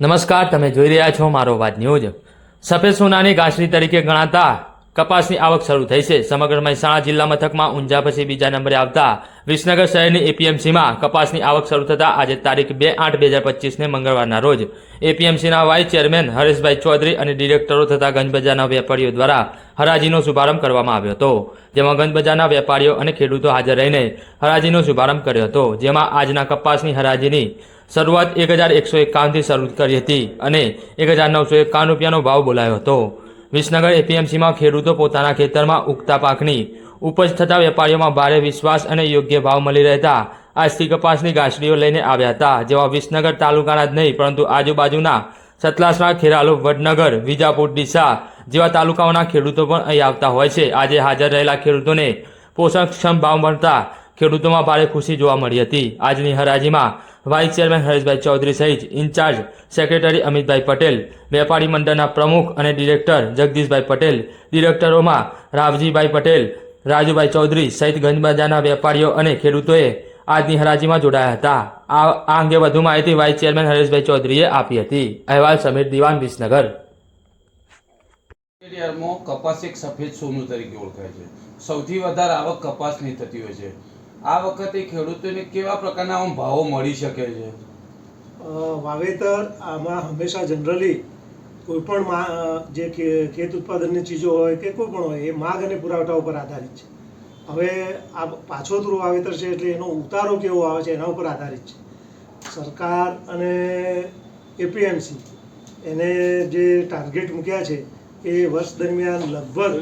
નમસ્કાર, તમે જોઈ રહ્યા છો મારો વાત ન્યૂઝ। સફેદ સોનાની ઘાસડી તરીકે ગણાતા કપાસની આવક શરૂ થઈ છે। સમગ્ર મહેસાણા જિલ્લા મથકમાં ઊંઝા પછી બીજા નંબરે આવતા વિસનગર શહેરની એપીએમસીમાં કપાસની આવક શરૂ થતાં આજે તારીખ 2/8/2025ને મંગળવારના રોજ એપીએમસીના વાઇસ ચેરમેન હરેશભાઈ ચૌધરી અને ડિરેક્ટરો તથા ગંજબજારના વેપારીઓ દ્વારા હરાજીનો શુભારંભ કરવામાં આવ્યો હતો, જેમાં ગંજબજારના વેપારીઓ અને ખેડૂતો હાજર રહીને હરાજીનો શુભારંભ કર્યો હતો, જેમાં આજના કપાસની હરાજીની શરૂઆત 1151થી શરૂ કરી હતી અને 1951 રૂપિયાનો ભાવ બોલાયો હતો। વિસનગર એપીએમસીમાં ખેડૂતો પોતાના ખેતરમાં ઉગતા પાકની ઉપજ થતા વેપારીઓમાં ભારે વિશ્વાસ અને યોગ્ય ભાવ મળી રહેતા આજથી કપાસની ઘાસડીઓ લઈને આવ્યા હતા, જેમાં વિસનગર તાલુકાના જ નહીં પરંતુ આજુબાજુના સતલાસણા, ખેરાલુ, વડનગર, વિજાપુર, ડીસા જેવા તાલુકાઓના ખેડૂતો પણ અહીં આવતા હોય છે। આજે હાજર રહેલા ખેડૂતોને પોષણક્ષમ ભાવ મળતા ખેડૂતોમાં ભારે ખુશી જોવા મળી હતી। આજની હરાજીમાં વાઇસ ચેરમેન હરેશભાઈ ચૌધરી સહિત ઇન્ચાર્જ સેક્રેટરી અમિતભાઈ પટેલ, વેપારી મંડળના પ્રમુખ અને ડિરેક્ટર જગદીશભાઈ પટેલ, ડિરેક્ટરોમાં રાવજીભાઈ પટેલ, રાજુભાઈ ચૌધરી સહિત ગંજબજારના વેપારીઓ અને ખેડૂતોએ આજની હરાજીમાં જોડાયા હતા। આ અંગે વધુ માહિતી વાઇસ ચેરમેન હરેશભાઈ ચૌધરીએ આપી હતી। અહેવાલ સમીર દિવાન, વિસનગર। કપાસ એક સફેદ સોનું તરીકે ઓળખાય છે। સૌથી વધારે આવક કપાસની થતી હોય છે। આ વખતે ખેડૂતોને કેવા પ્રકારના ભાવો મળી શકે છે? વાવેતર આમાં હંમેશા જનરલી કોઈ પણ જે ખેત ઉત્પાદનની ચીજો હોય કે કોઈ પણ હોય એ માંગ અને પુરવઠા ઉપર આધારિત છે। હવે આ પાછોતરું વાવેતર છે એટલે એનો ઉતારો કેવો આવે છે એના ઉપર આધારિત છે। સરકાર અને એપીએમસી એને જે ટાર્ગેટ મૂક્યા છે એ વર્ષ દરમિયાન લગભગ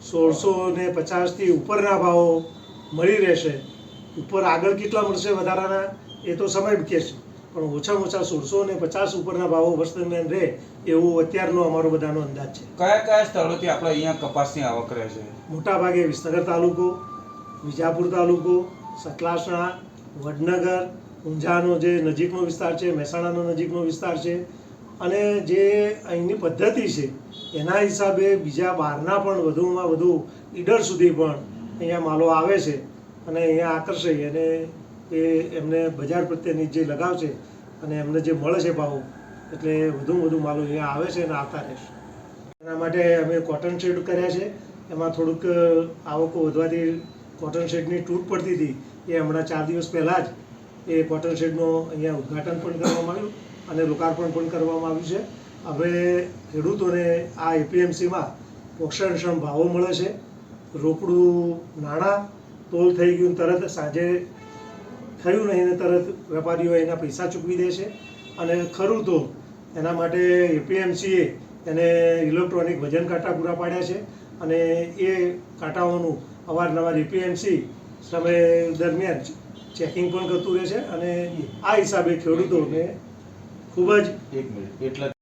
1650થી ઉપરના ભાવો મળી રહેશે। ઉપર આગળ કેટલા મળશે વધારાના એ તો સમય કહેશે, પણ ઓછામાં ઓછા 1650 ઉપરના ભાવો વર્ષ દરમિયાન રહે એવું અત્યારનો અમારો બધાનો અંદાજ છે। કયા કયા સ્થળોથી આપણે અહીંયા કપાસની આવક રહે છે? મોટાભાગે વિસનગર તાલુકો, વિજાપુર તાલુકો, સતલાસણા, વડનગર, ઊંઝાનો જે નજીકનો વિસ્તાર છે, મહેસાણાનો નજીકનો વિસ્તાર છે, અને જે અહીંની પદ્ધતિ છે એના હિસાબે બીજા બહારના પણ વધુમાં વધુ ઈડર સુધી પણ અહીંયા માલો આવે છે અને અહીંયા આકર્ષે અને એ એમને બજાર પ્રત્યેની જે લગાવ છે અને એમને જે મળે છે ભાવ એટલે વધુમાં વધુ માલો અહીંયા આવે છે અને આવતા રહેશે। એના માટે અમે કોટન શેડ કર્યા છે। એમાં થોડુંક આવકો વધવાથી કોટન શેડની તૂટ પડતી હતી, એ હમણાં 4 દિવસ પહેલાં જ એ કોટન શેડનું અહીંયા ઉદ્ઘાટન પણ કરવામાં આવ્યું અને લોકાર્પણ પણ કરવામાં આવ્યું છે। હવે ખેડૂતોને આ એપીએમસીમાં પોષણક્ષમ ભાવો મળે છે। રોકડું નાણાં તોલ થઈ ગયું તરત સાંજે થયું નહીં ને તરત વેપારીઓ એના પૈસા ચૂકવી દે છે, અને ખરું તો એના માટે એપીએમસીએ એને ઇલેક્ટ્રોનિક વજન કાંટા પૂરા પાડ્યા છે અને એ કાંટાઓનું અવારનવાર એપીએમસી સમય દરમિયાન ચેકિંગ પણ કરતું રહે છે અને આ હિસાબે ખેડૂતોને ખૂબ જ